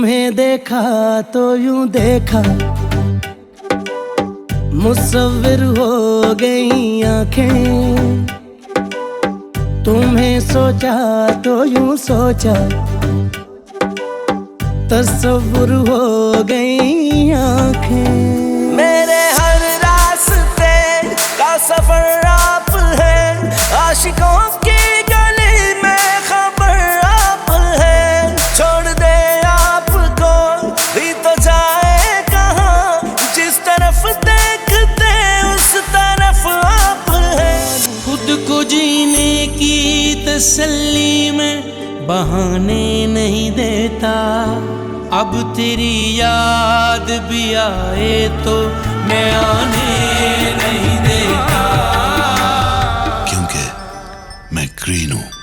तुम्हें देखा तो यूं देखा, मुसव्विर हो गई आंखें। तुम्हें सोचा तो यूं सोचा, तस्वुर हो गई आंखें। मेरे हर रास्ते का सफर आप है, आशिकों की गली में खबर आप है। छोड़ दे आपको भी तो जाए कहाँ, जिस तरफ देखते उस तरफ आप है। खुद को जीने की तसल्ली में बहाने नहीं देता, अब तेरी याद भी आए तो मैं आने नहीं देता। क्योंकि मैं ग्रीन हूं।